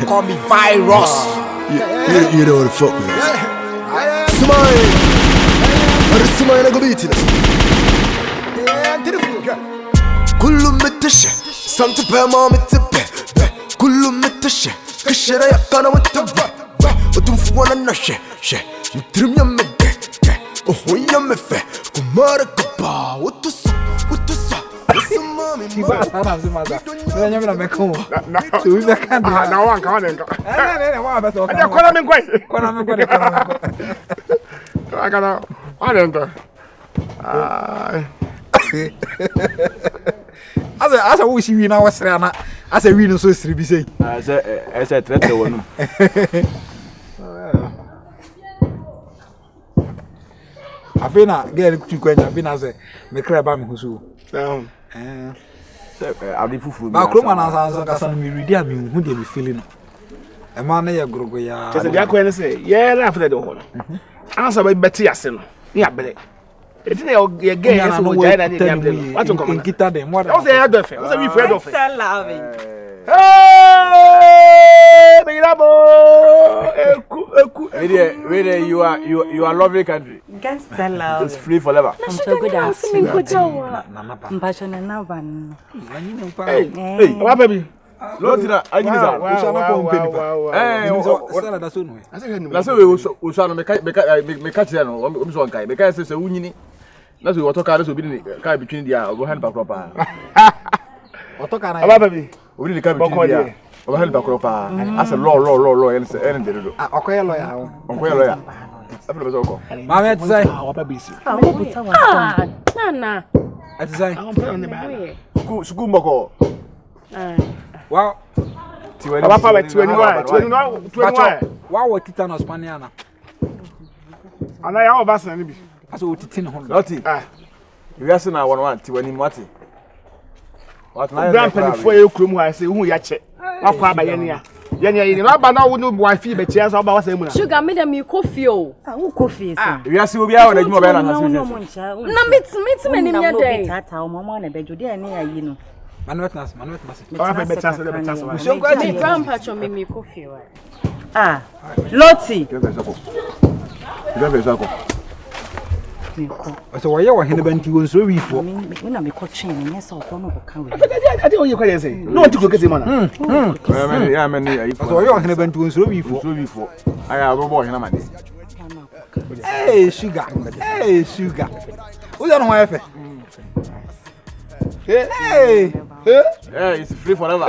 Call me virus. You know what the fuck, man. Smile. Smile go beat it. كله متشة سمت بما متبه كله متشة كشرة يقنا متبه وتنفو وانا نشة شة مترم يمده وهو يمفه كمارك با وتص Tiba sana sima za. Ndio nyama na meko. Tu ina kandi. Na wanka wanenga. Wa ba so. Aja kona menkoi. Kona meko. Akana wanenga. Asa wo si wi na wo sere na. Asa wi no so sere bi sei. Asa trete wonu. Afina girl kutu kwanya afina se me kra ba me husu. Abi fufu. Ba kroma na sansa kasa me ready am hu de me feeling no. E ma na ye grogo ya. Kese dia ko ene se ye na after de ho no. Ansa ba beti ase no. Ni abere. Eti na ye gay ase wo jai na ni abere. What on come? Nkita de mo. O se ya do fe. O se wi fu do fe. Hey, Begirabo. Eku. Where you are lovely country. Gangsta It's free forever. I'm so good at singing. Mpachane na ban. Hey, what baby? Lotina, I give you that. We shall me catch them. I'm so unkind. Because it's a winning. That's what talk between the hand back proper. What baby? We need to come between the hand back proper. As a law, and the Okoye lawyer. lawyer. After the Zoko. Mama say, Nana. at say, School Moko. wow, Papa 21. wow, what Titanos Maniana. And I have us and be. As what Titin Lottie. You are saying I want when in what? What grandpa for you, Krum, I say, who ya check. What by Yenia? Yenia, no, now wouldn't wife be chairs about saying, Sugar made me coffee. Oh, coffee. We are seeing we are on the mobile and No, meet many day. Tata, Mamma, and Bedu, you know. Manuetnas. So glad you grandpa to me coffee. Ah, Lottie. So why you are here when you was so weak for? When I'm coaching, and yes, I'll come over. I think you can say. No one to go get him on. So you are here when you was so weak for. I have a boy in a man. Hey, sugar. Who's on my wife? Hey, it's free forever.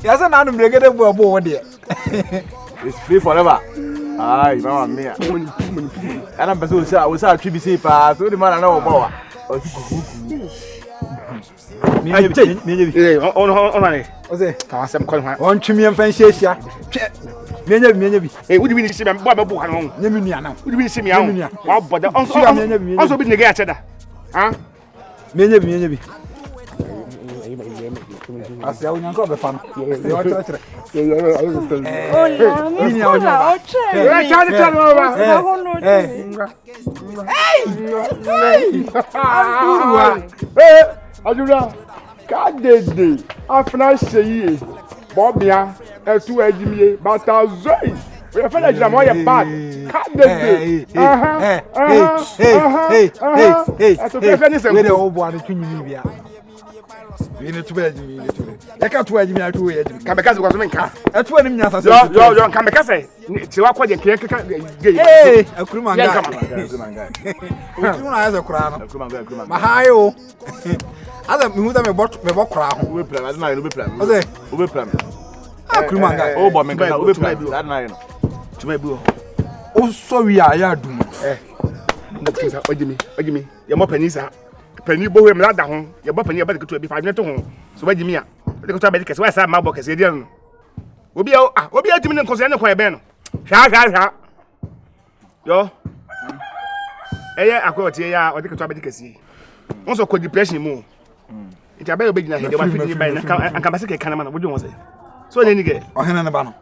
yes, and I'm breaking a board there. It's free forever. Aye, Mamma Mia. And I'm supposed to say, I was out to be safe. So the man I know about. On to me and fancy. Hey, would you see me? Baba Book and home. Nemiana. Would you see me? But also be negated. Huh? Maybe. I say, I will not go fan. You need to be. I can't wear me out to wear. Kamikaze was a car. That's what I'm not. You're Kamikaze. Chihuahua, hey, a crewman guy. As a crown. Mahayo. Other move them about me walk around. We plan as my plan. We plan. A crewman guy. Oh, but we plan that night. To my boo. Oh, sorry, I do. What do you mean? You're more pennies. Penny boy, I'm not down. Your penny about to be 5 minutes home. So, what do you mean? They go to bed because where's my book? We'll be out to me because I know where Ben. Yo, I got here. I think it's a bit crazy. Also, could depression more. It's a better beginning. They want to be by and come back. Can't what do you want to say? So, then you get or Hannah Banner.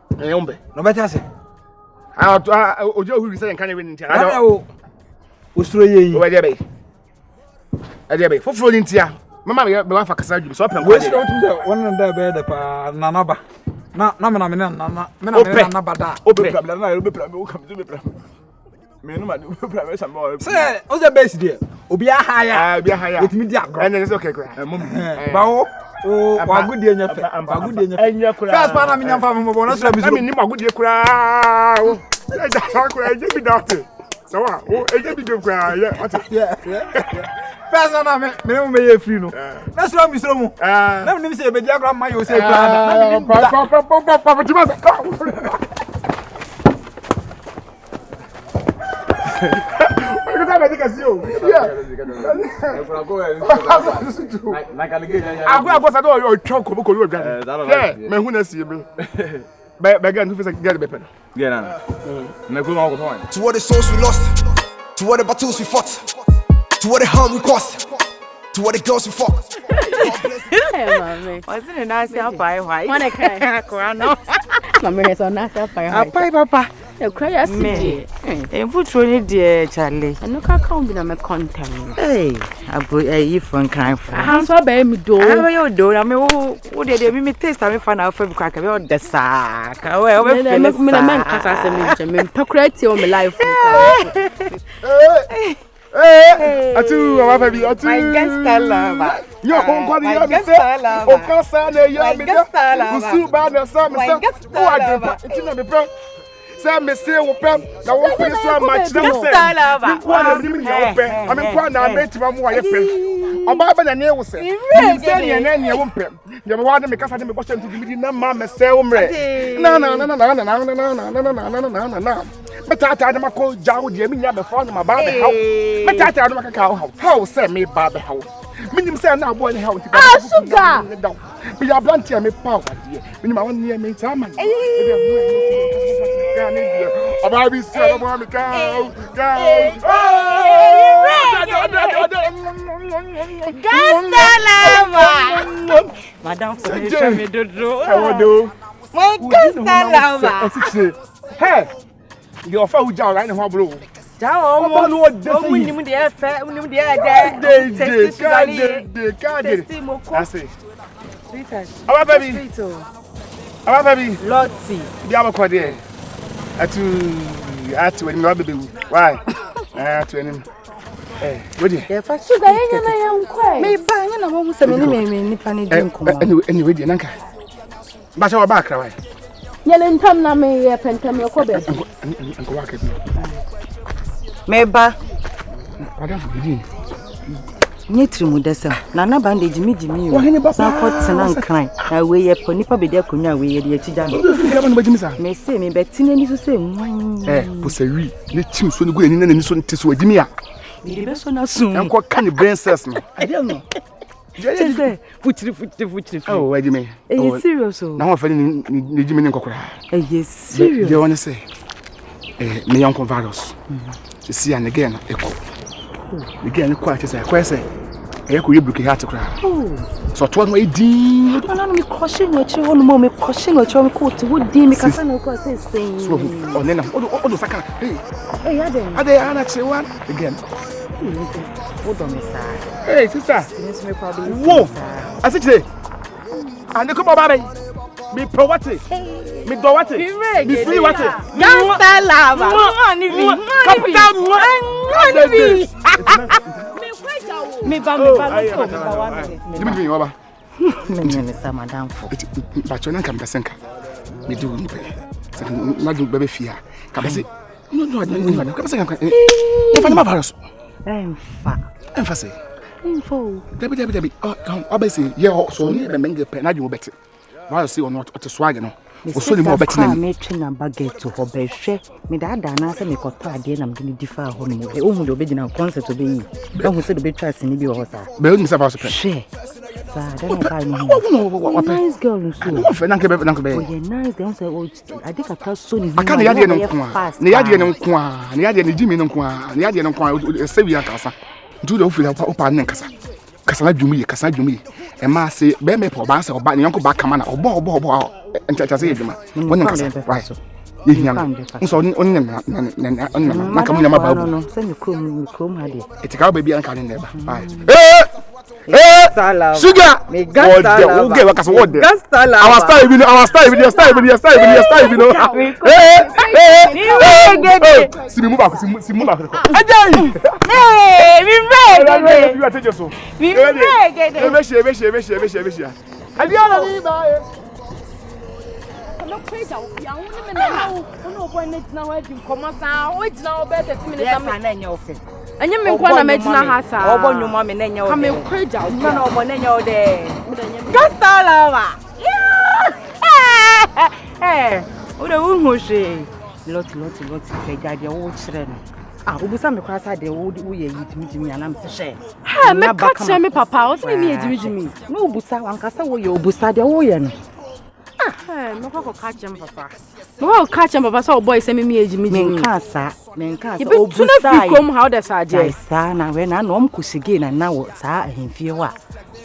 No better say. I'll do who is saying, can't even tell. I know. Where they be. Adiabe for Florentia. Mama, you have a cassage, so open. Where's one of the bed, Nanaba? Na bada. Ope problem na ope problem o kam to be problem. Me no ma do problem some boy. Say, o the best there. Obi a haya. Obi a haya. Etimi di agro. And it's okay kra. Ba wo. O wa good dey nya fe. Ba good dey nya fe. Enya kra. First pa na me nya fa mo bo na so bi so. Me ni ma good dey kra. O. E da fa kra, e bi da te. So wa, o e bi dey kra. Yeah. First na me mo be ye free no. Na so mi so mu. Na me ni say be di agro ma yo say kra. Na me To what the souls we lost, to what the battles we fought, to what the harm we caused, to what the girls we fucked. Wasn't it nice to buy white? Wanna cry? No. Mama is on that fire. Apai papa. You cry as me. En futu ni dear Charlie. I no can come be na me content. Hey, abu you from crime for. I'm so by me do. I you do. I me wo dey me taste am fan out for be crack. Me the sack. We me na man kasa se me pecreate o me life. Hey, atu wa baby, atu. My gangster lover. Yo, on my ya gangster lover. O kasa na ya me. gangster lover. Usu ba na sa me sa. O adepa, itina me pram. Say me say wo pam, na wo pin so match na mo say. Me kwa na rim ya wo pam. Ame kwa na abetima mo wa ye pam. Oba ba na ne wo say. Me say ne na ne wo pam. Ye me wa de me kasa de me bo shem to me na ma me say wo mre. Na. Metata de mako jawo de me nya be fo na ma ba be hawo. Metata de maka ka how say me ba be hawo. Minim say na boy ne hawo ti ba. Sugar. Me ya blantia me pa kwa de. Minim a won ne me ta man. About be said about me cow. Madam for me do. How do? My gangster lover. Hey, you offer who jaw right now, bro. Jaw o we nim dey fe, we nim dey there. I say. Our baby. Our baby. Lottie. Biama kwa there. Atu when me baby. Why? Atu enim. Eh, what dey? Yeah, fa Sugar yen na yen kwa. Me ba yen na wo se me ni nipa ni drink ko. Anyway, dey nanka. Ba sha wa ba kra why? Yele ntam na me ye pentam ye ko be. Anko wa ka bi. Me ba. Madam Bidin. Ni trimu desa. Na na bandage mi o. Na ko tena nkran. Na we ye po nipa be dey akonya we ye dey akija no. Me say me beti na ni so say nwan. Po say wi. Ne tim so ne go ani na ni so nte so adimi a. Me be so na sun. Anko ka ni brain cells no. I don't know. Say futiri. Oh, wait me. You serious o? Na ho fa ni jimi ni nkokora. You serious? They want to say me yanko virus. See and again eko. Again quite say kwese. Eko yebuke heart kra. So to one way din. Na me caution no chi wonu mo me caution no chi me ko to wo din me kasa no ko say say. So onena odo saka. Hey, ade ana chi one again. Hold on, sir. Hey, sister. This me probably. Whoa. I said today. And come on, baby. Me pro what? Me do what? Me free what? Gangster lover. Me ba me waba. Me sa madam for. But you can besenka. Me do ni pe. Na do bebe fia. Ka bese. No, ka besenka. E fa na virus. Emphasize. Info. Debbie. Obviously, yeah, so near the menge pen. I do better. While I see or not, what a swag, no. So more better than me. Train and baguette to her bed. Me that dana say me got to again. I'm going to differ home. The only original concert to be. Don't who said the big trust in the horse. But you have also share. What nice girl, so. What nice. They say, I think I cross soon. I can't hear no kwa. Niadi no kwa. Niadi no Jimmy no kwa. Niadi no kwa. Say we are kasa. Do the office of open kasa. Kasa dwumi. E ma say be me po ba say oba ne yanko ba kama na obo enta say eduma. Won kasa. Right. Ye hia no. So on na kama nyama ba bu. No, say me krom ha de. Etika ba bia nka ne ba. Right. Sugar. Me gasta lava. Okay, what can what? Gasta lava. Our style, your style. See me move back. Ajay. Hey, we make it. You are taking so. We make it. Mesh. Adiana ni ba. No crazy. Ya woni me na no boy na tina ho adi komasa. O tina ho be 30 minutes am. Yes, na nya ofe. Anya me nkwa na me tina ha sa. Obo nyuma me na nya ofe. Ka me crazy. Na obo na nya ode. Gasta lava. Eh. Ode wu hwe. Lot pegade wo kire no. Ah, obusa me kwasa de wo ye yitimi ana me se Ha, me catch me papa. O se me yitimi. No obusa wankasa wo ye obusa de wo ye no. Ah, me kwa catch me papa. Me kwa catch me papa so boy se me yitimi. Me nka sa obusa. Tuna fi kom how the saje. Sa na we na no omkusige na wo sa ahemfie wa.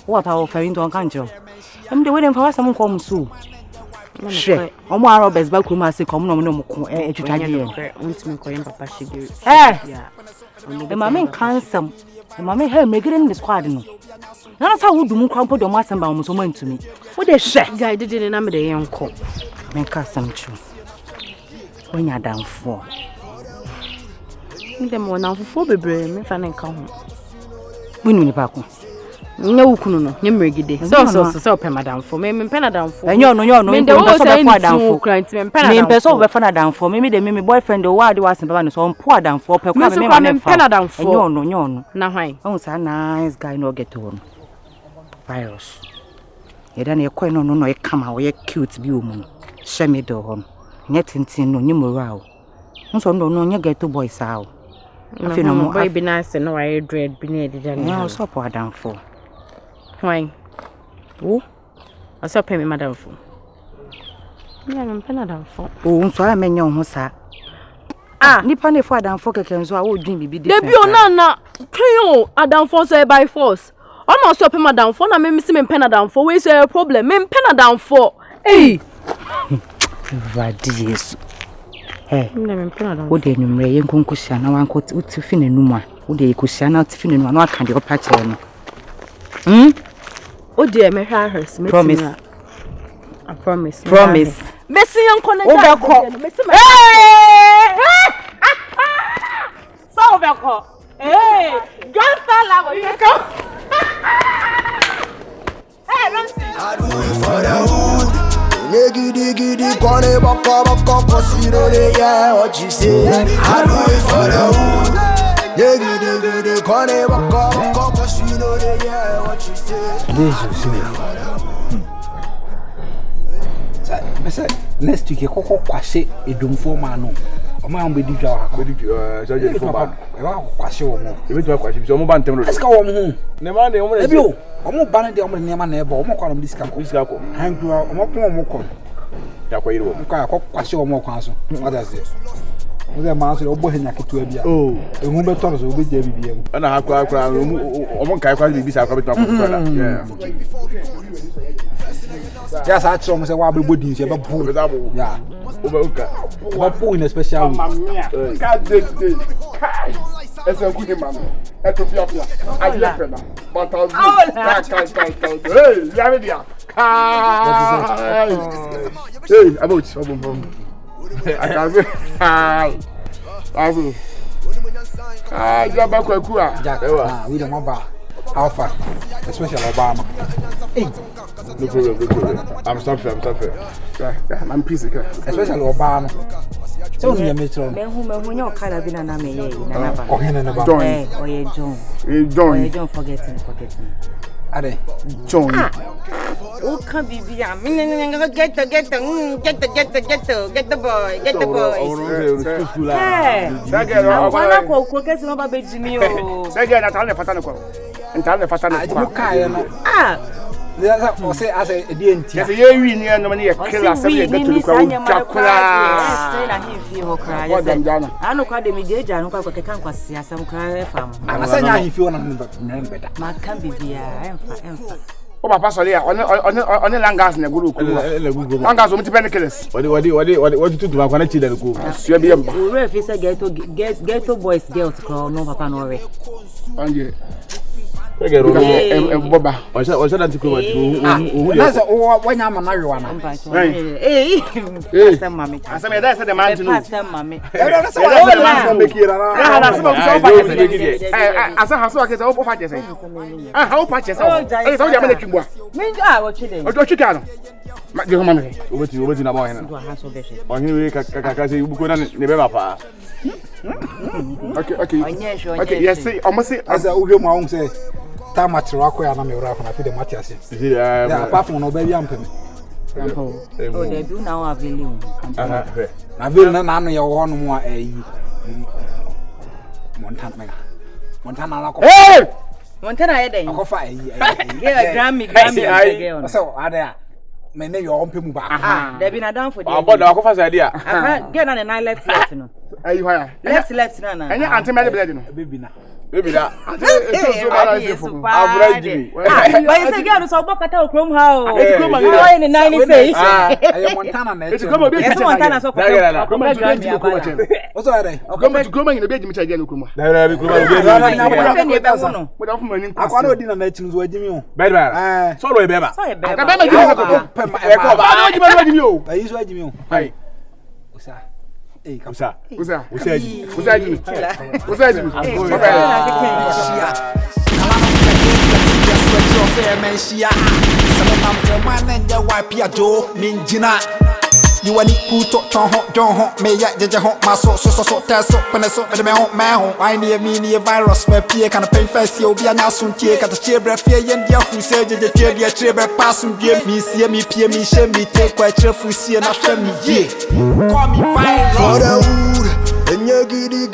Wo pa wo fa ndo nka njo. Em de we dem fa wasam nkom so. She, omo aro bes ba kuma se kom no mo ko etwitwaje ye. Ontimi ko yen papa shige. Yeah. E ma men kansam. E ma men he megire ni squad no. Na sa wo dum krampo do mo asem ba mo so mantumi. Wo de she. Guy did na me de yen ko. Men kansam chu. Onya danfo. Ndem mo na fofo bebre me fa na nka ho. Wini ni ba ko. Nya wukunu no nya mregide so pe madam for me pe na dam for enyo no me so be for adam for me pe so be for na dam for me de me boyfriend o wa de wasen baba no so on po adam for pe kwa me me pe na dam for enyo no na hwan on sa nice guy no get one virus ye da na ekoi no e kama wo ye cute bi o mu she me do ho nya tintin no nyimora o nso no nya get boy sa o afi no mo boy bi na se no wa dread bi na edida no no so po adam for why? Oh, I saw pay me madam for. Yeah, I'm madam for. Oh, so I menyo ho sa. Ah, nipa ne for adam for keke nso a wo dwin bibi different. Debi o na twen adam for say by force. O no so pay madam for na me see me pen adam for we say problem. Me pen adam for. Hey. Vadies. Hey. Me pen adam. Wo de numre ye nkonkosia na wan ko utifi nanum a. Wo de ekosia na utifi nanum na aka de opa kire no. Oh dear, me hers. Promise. I promise. Promise. Messi uncle. So beko. Hey, gangster love you come. Hey, Ramsey. I do it for the hood. Giddy, corner, baka, consider yeah, what you say. I do it for the hood. Giddy, corner, baka, consider yeah, what you say. Next week, you go kwashe edumfo ma no. Omo am bedi dwa ha. Bedi so je fo ba. E wa kwashe omo. E betu kwashe so omo ba ntem no. Eska omo hu. Ne ma ne omo e bi o. Omo ba na de omo ne ma na e ba. Omo kwa no disika ko. Disika ko. Han ku omo ko omo ko. Ya kwa yiro. Kwa kwashe omo kwa so. What does it? Oze ma so obo henya ketu abia. Oh. Ehu be to no so obe je bibia mu. Ana ha kwa omo kai kwa bibi sa kwa betu akwa da. Yeah. Just I told myself, "Why be body? You have a yeah, over in a special way." God, this. It's a good man. It's a fiat. I left him. But hey, Yamidia. Hey, about. I can't say. You're back with Kua. We don't want bar. How far? Especially Obama. Hey. No problem. I'm suffering. Yeah, I'm peace. Especially Obama. So you me tell. Me hu nyo kala bi na me ye na ba. Okay na ba. Eh, oye John forgetting. Ade. John. O kan bibi a me get the boy. School I wanna ko kesi no ba beji mi o. Say get na ne fata ne ko. Nta ne fata ne ko. Mo kai no. Ah. There's a say as a DNT. Yes, you win here no money killer say you get to chakula. Say na him fi ho kra. Yes. Anu kwa de mi de ja anu kwa keka nkwasi asam kra fam. Ana say nya him fi wona mbeda. Ma kan bibia emfa. O papa sori ya on langas na guru ku. Langas o mutipe ne killers. What to do ma kwa na chi da ku. Sua bi am. O re fi say ghetto boys girls kra no papa no re. Anje. Boba. Was that anti-Kuma? That's when I'm an Iriwana. Mammy. I said, that's the man to know. Mammy. That's why I'm making it. I saw how so I can open patches. How patches? I saw you making what? What you can? Your money. Over to you in a morning. On you, Kakasi, you could never. Okay, yes, see, almost as I would my own say. Time at Rockway and I'm a rap and I feel the Matthias. Apart from no baby, I'm coming. Oh, they do now have a little. I will not know your one more a Montana. Montana, hey! Montana, I Grammy. So are there? My name your own people back. They've been down for the Aqua's idea. Get on and I left no. Are you higher? Left, no. And your auntie made a baby now. Maybe that. But you say, girl, so back at our chrome house. In the 90s. I am Montana. It's come a bit. Yes, Montana. So what's that? Come to go in the bedroom. I can't dinner matches with Jimmy. Better. Sorry, Beba. I use what Jimmy. Hey, what's that? You want it cool to don't hot me ya jeje hot my so test up when so me hot my home I near me near virus me pie can pain face you be anya sun tie ka tie bre fie yen dia fu se jeje tie dia tie bre pass me me see me pie me she me take kwa tie fu sie na hwe me ye call me virus for the wood and you gidi